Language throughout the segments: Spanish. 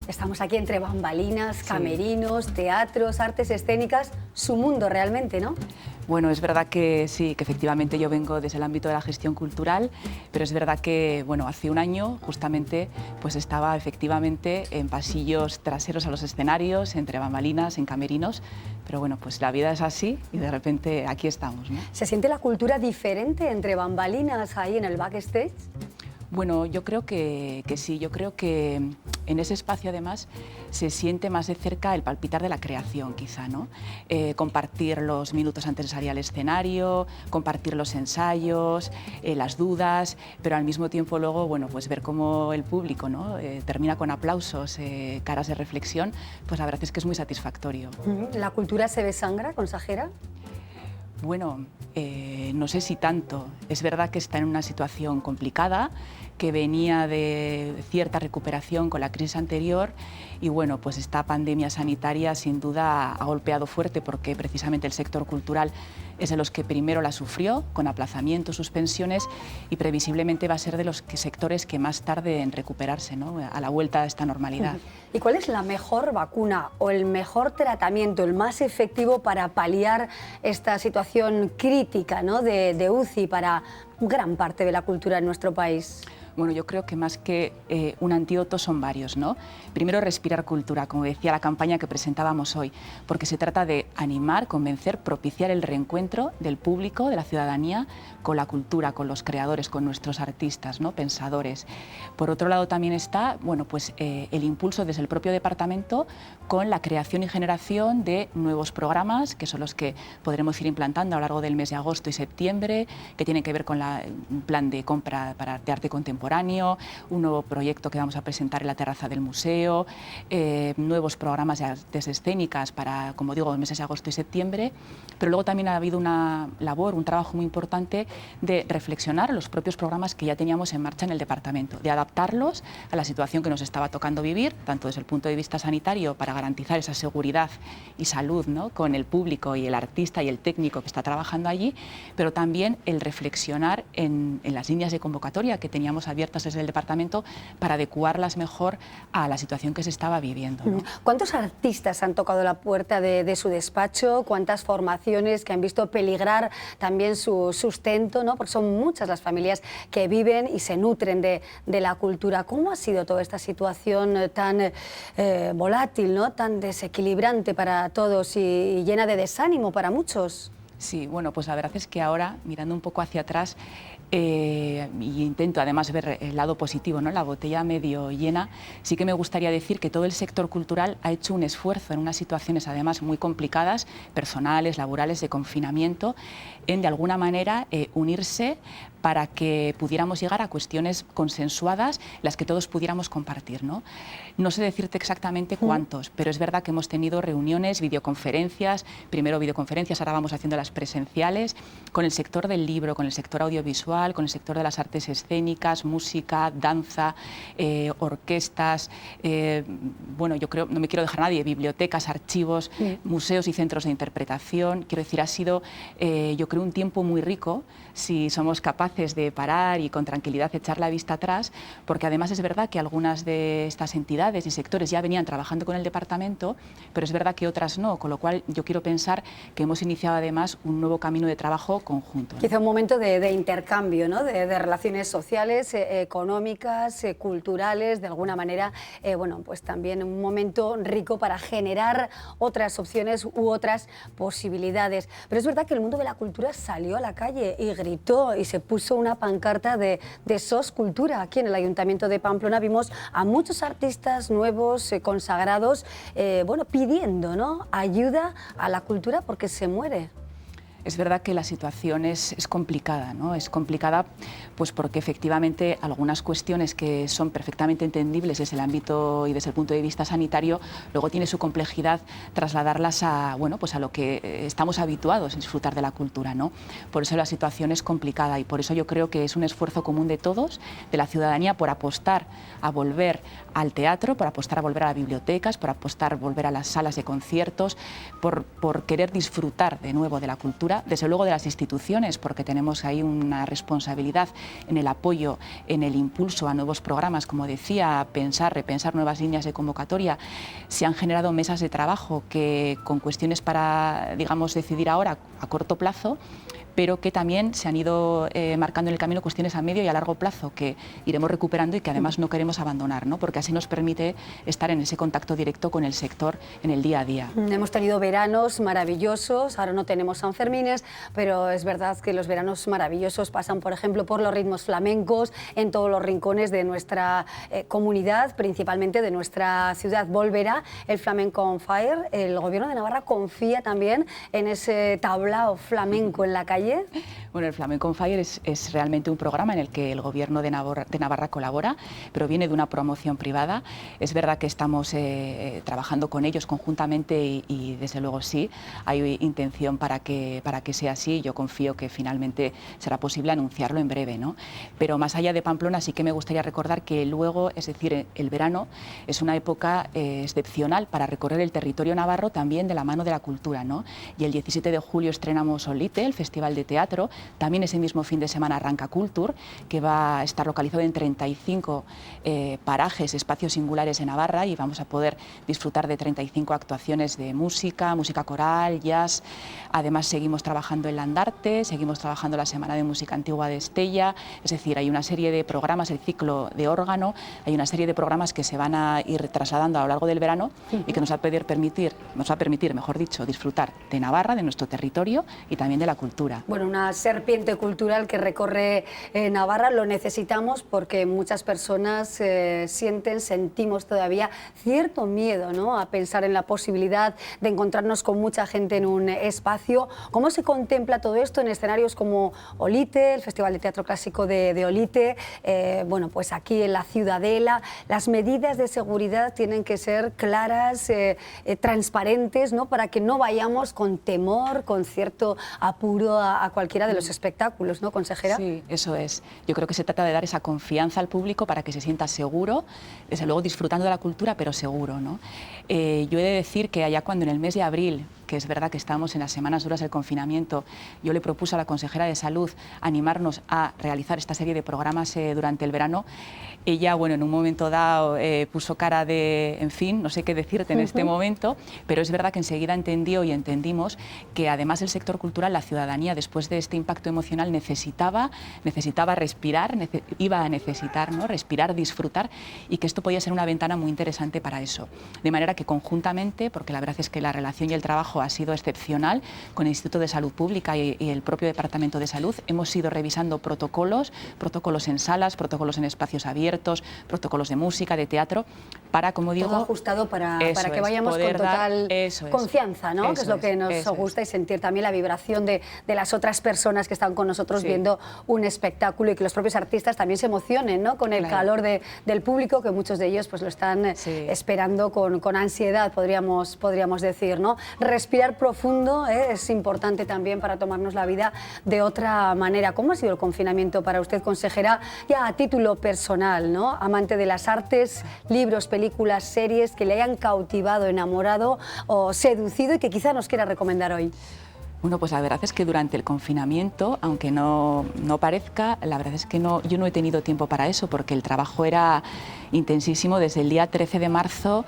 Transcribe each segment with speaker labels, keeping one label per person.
Speaker 1: Estamos aquí entre bambalinas,
Speaker 2: Sí.
Speaker 1: camerinos, teatros, artes escénicas, su mundo realmente, ¿no?
Speaker 2: Bueno, es verdad que sí, que efectivamente yo vengo desde el ámbito de la gestión cultural, pero es verdad que, bueno, hace un año justamente pues estaba efectivamente en pasillos traseros a los escenarios, entre bambalinas, en camerinos, pero bueno, pues la vida es así y de repente aquí estamos, ¿no?
Speaker 1: ¿Se siente la cultura diferente entre bambalinas ahí en el backstage?
Speaker 2: Bueno, yo creo que sí, yo creo que en ese espacio además se siente más de cerca el palpitar de la creación quizá, ¿no? Compartir los minutos antes de salir al escenario, compartir los ensayos, las dudas, pero al mismo tiempo luego, bueno, pues ver cómo el público, ¿no? Termina con aplausos, caras de reflexión, pues la verdad es que es muy satisfactorio.
Speaker 1: ¿La cultura se desangra, consejera?
Speaker 2: Bueno, no sé si tanto. Es verdad que está en una situación complicada, que venía de cierta recuperación con la crisis anterior y bueno, pues esta pandemia sanitaria sin duda ha golpeado fuerte porque precisamente el sector cultural es de los que primero la sufrió, con aplazamientos, suspensiones y previsiblemente va a ser de los sectores que más tarde en recuperarse, ¿no? A la vuelta a esta normalidad.
Speaker 1: ¿Y cuál es la mejor vacuna o el mejor tratamiento, el más efectivo para paliar esta situación crítica, ¿no? de UCI para gran parte de la cultura en nuestro país?
Speaker 2: Bueno, yo creo que más que un antídoto son varios, ¿no? Primero, respirar cultura, como decía la campaña que presentábamos hoy, porque se trata de animar, convencer, propiciar el reencuentro del público, de la ciudadanía, con la cultura, con los creadores, con nuestros artistas, ¿no? Pensadores. Por otro lado también está, bueno, pues, el impulso desde el propio departamento con la creación y generación de nuevos programas, que son los que podremos ir implantando a lo largo del mes de agosto y septiembre, que tienen que ver con un plan de compra de arte contemporáneo, un nuevo proyecto que vamos a presentar en la terraza del museo, nuevos programas de artes escénicas para, como digo, los meses de agosto y septiembre, pero luego también ha habido una labor, un trabajo muy importante de reflexionar los propios programas que ya teníamos en marcha en el departamento, de adaptarlos a la situación que nos estaba tocando vivir, tanto desde el punto de vista sanitario para garantizar esa seguridad y salud, ¿no? Con el público y el artista y el técnico que está trabajando allí, pero también el reflexionar en las líneas de convocatoria que teníamos abiertas desde el departamento para adecuarlas mejor a la situación que se estaba viviendo, ¿no?
Speaker 1: ¿Cuántos artistas han tocado la puerta de su despacho? ¿Cuántas formaciones que han visto peligrar también su sustento, ¿no? Porque son muchas las familias que viven y se nutren de la cultura. ¿Cómo ha sido toda esta situación tan volátil, ¿no? Tan desequilibrante para todos y llena de desánimo para muchos?
Speaker 2: Sí, bueno, pues la verdad es que ahora, mirando un poco hacia atrás, y intento además ver el lado positivo, ¿no? La botella medio llena, sí que me gustaría decir que todo el sector cultural ha hecho un esfuerzo en unas situaciones además muy complicadas, personales, laborales, de confinamiento, en de alguna manera unirse para que pudiéramos llegar a cuestiones consensuadas, las que todos pudiéramos compartir, ¿no? No sé decirte exactamente cuántos, pero es verdad que hemos tenido reuniones, videoconferencias, primero videoconferencias, ahora vamos haciendo las presenciales, con el sector del libro, con el sector audiovisual, con el sector de las artes escénicas, música, danza, orquestas, bueno, yo creo, no me quiero dejar a nadie, bibliotecas, archivos, museos y centros de interpretación. Quiero decir, ha sido, yo creo, un tiempo muy rico si somos capaces de parar y con tranquilidad echar la vista atrás, porque además es verdad que algunas de estas entidades y sectores ya venían trabajando con el departamento, pero es verdad que otras no, con lo cual yo quiero pensar que hemos iniciado además un nuevo camino de trabajo conjunto, ¿no?
Speaker 1: Quizá un momento de intercambio, ¿no? de relaciones sociales, económicas, culturales, de alguna manera, bueno, pues también un momento rico para generar otras opciones u otras posibilidades. Pero es verdad que el mundo de la cultura salió a la calle y gritó y se puso una pancarta de SOS Cultura. Aquí en el Ayuntamiento de Pamplona vimos a muchos artistas nuevos, consagrados, bueno, pidiendo, ¿no? ayuda a la cultura porque se muere.
Speaker 2: Es verdad que la situación es complicada, ¿no? Es complicada pues porque efectivamente algunas cuestiones que son perfectamente entendibles desde el ámbito y desde el punto de vista sanitario, luego tiene su complejidad trasladarlas a, bueno, pues a lo que estamos habituados a disfrutar de la cultura, ¿no? Por eso la situación es complicada y por eso yo creo que es un esfuerzo común de todos, de la ciudadanía, por apostar a volver al teatro, por apostar a volver a las bibliotecas, por apostar a volver a las salas de conciertos, por querer disfrutar de nuevo de la cultura cultura, desde luego de las instituciones, porque tenemos ahí una responsabilidad en el apoyo, en el impulso a nuevos programas, como decía, repensar nuevas líneas de convocatoria. Se han generado mesas de trabajo que con cuestiones para, digamos, decidir ahora a corto plazo, pero que también se han ido marcando en el camino cuestiones a medio y a largo plazo que iremos recuperando y que además no queremos abandonar, ¿no? Porque así nos permite estar en ese contacto directo con el sector en el día a día.
Speaker 1: Hemos tenido veranos maravillosos, ahora no tenemos Sanfermines, pero es verdad que los veranos maravillosos pasan, por ejemplo, por los ritmos flamencos en todos los rincones de nuestra comunidad, principalmente de nuestra ciudad. Volverá el Flamenco on Fire. El Gobierno de Navarra confía también en ese tablao flamenco en la calle.
Speaker 2: Bueno, el Flamenco on Fire es realmente un programa en el que el Gobierno de Navarra colabora, pero viene de una promoción privada. Es verdad que estamos trabajando con ellos conjuntamente y desde luego sí, hay intención para que sea así. Yo confío que finalmente será posible anunciarlo en breve, ¿no? Pero más allá de Pamplona sí que me gustaría recordar que luego, es decir, el verano es una época excepcional para recorrer el territorio navarro también de la mano de la cultura, ¿no? Y el 17 de julio estrenamos Olite, el Festival de Teatro. También ese mismo fin de semana arranca Cultur, que va a estar localizado en 35 parajes, espacios singulares en Navarra, y vamos a poder disfrutar de 35 actuaciones de música coral, jazz. Además seguimos trabajando en Landarte, seguimos trabajando la Semana de Música Antigua de Estella, es decir, hay una serie de programas, el ciclo de órgano, hay una serie de programas que se van a ir trasladando a lo largo del verano y que nos va a permitir, mejor dicho, disfrutar de Navarra, de nuestro territorio y también de la cultura.
Speaker 1: Bueno, una serpiente cultural que recorre Navarra, lo necesitamos porque muchas personas sentimos todavía cierto miedo, ¿no?, a pensar en la posibilidad de encontrarnos con mucha gente en un espacio. ¿Cómo se contempla todo esto en escenarios como Olite, el Festival de Teatro Clásico de Olite? Bueno, pues aquí en la Ciudadela, las medidas de seguridad tienen que ser claras, transparentes, ¿no?, para que no vayamos con temor, con cierto apuro a cualquiera de los espectáculos, ¿no, consejera?
Speaker 2: Sí, eso es. Yo creo que se trata de dar esa confianza al público para que se sienta seguro, desde luego disfrutando de la cultura, pero seguro, ¿no? Yo he de decir que allá cuando en el mes de abril, que es verdad que estamos en las semanas duras del confinamiento, yo le propuse a la consejera de Salud animarnos a realizar esta serie de programas durante el verano. Ella, bueno, en un momento dado puso cara de, en fin, no sé qué decirte en este momento, pero es verdad que enseguida entendió y entendimos que además el sector cultural, la ciudadanía, después de este impacto emocional, necesitaba respirar, iba a necesitar, ¿no?, respirar, disfrutar, y que esto podía ser una ventana muy interesante para eso. De manera que conjuntamente, porque la verdad es que la relación y el trabajo ha sido excepcional con el Instituto de Salud Pública y el propio Departamento de Salud, hemos ido revisando protocolos en salas, protocolos en espacios abiertos, protocolos de música, de teatro, para, como digo...
Speaker 1: Todo ajustado para que vayamos con total confianza, ¿no?, que es lo que nos gusta, y sentir también la vibración de las otras personas que están con nosotros viendo un espectáculo, y que los propios artistas también se emocionen, ¿no?, con el calor del público, que muchos de ellos pues lo están esperando con ansiedad, podríamos decir, ¿no? Respirar profundo es importante también para tomarnos la vida de otra manera. ¿Cómo ha sido el confinamiento para usted, consejera, ya a título personal, ¿no?, amante de las artes, libros, películas, series que le hayan cautivado, enamorado o seducido y que quizá nos quiera recomendar hoy?
Speaker 2: Bueno, pues la verdad es que durante el confinamiento, aunque no parezca, la verdad es que yo no he tenido tiempo para eso, porque el trabajo era intensísimo. Desde el día 13 de marzo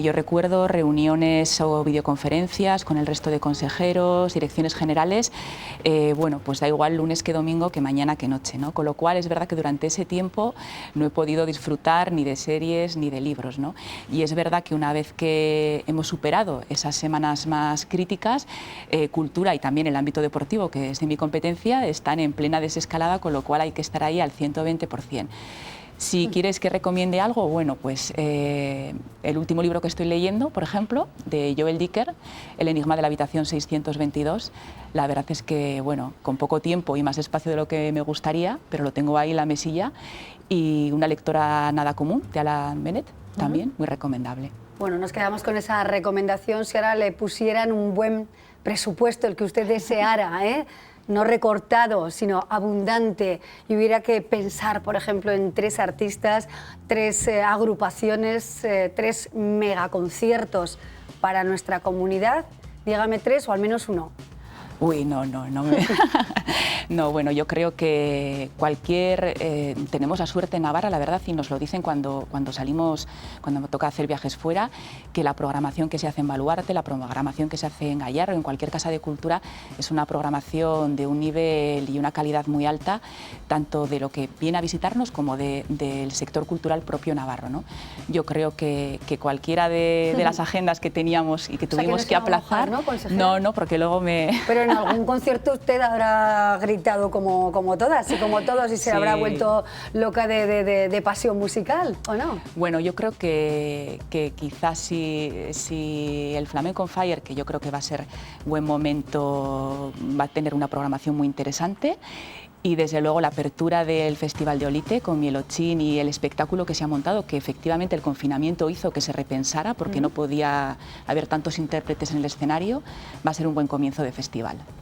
Speaker 2: yo recuerdo reuniones o videoconferencias con el resto de consejeros, direcciones generales, bueno, pues da igual lunes que domingo, que mañana que noche, ¿no? Con lo cual es verdad que durante ese tiempo no he podido disfrutar ni de series ni de libros, ¿no? Y es verdad que una vez que hemos superado esas semanas más críticas, cultura y también el ámbito deportivo, que es de mi competencia, están en plena desescalada, con lo cual hay que estar ahí al 120%. Si quieres que recomiende algo, bueno, pues el último libro que estoy leyendo, por ejemplo, de Joel Dicker, El enigma de la habitación 622, la verdad es que, bueno, con poco tiempo y más espacio de lo que me gustaría, pero lo tengo ahí en la mesilla, y Una lectora nada común, de Alan Bennett, también muy recomendable.
Speaker 1: Bueno, nos quedamos con esa recomendación. Si ahora le pusieran un buen presupuesto, el que usted deseara, no recortado, sino abundante, y hubiera que pensar, por ejemplo, en 3 artistas, 3 agrupaciones, 3 megaconciertos para nuestra comunidad, dígame 3 o al menos 1.
Speaker 2: Uy, no. No, bueno, yo creo que tenemos la suerte en Navarra, la verdad, y nos lo dicen cuando salimos, cuando me toca hacer viajes fuera, que la programación que se hace en Baluarte, la programación que se hace en Gallarro, en cualquier casa de cultura, es una programación de un nivel y una calidad muy alta, tanto de lo que viene a visitarnos como del sector cultural propio navarro, ¿no? Yo creo que cualquiera de las agendas que teníamos y que tuvimos que aplazar, no, porque luego
Speaker 1: Pero en algún concierto usted habrá gritado como todas y como todos y se habrá vuelto loca de pasión musical, ¿o no?
Speaker 2: Bueno, yo creo que quizás si el Flamenco on Fire, que yo creo que va a ser buen momento, va a tener una programación muy interesante. Y desde luego la apertura del Festival de Olite con Mielochín y el espectáculo que se ha montado, que efectivamente el confinamiento hizo que se repensara porque no podía haber tantos intérpretes en el escenario, va a ser un buen comienzo de festival.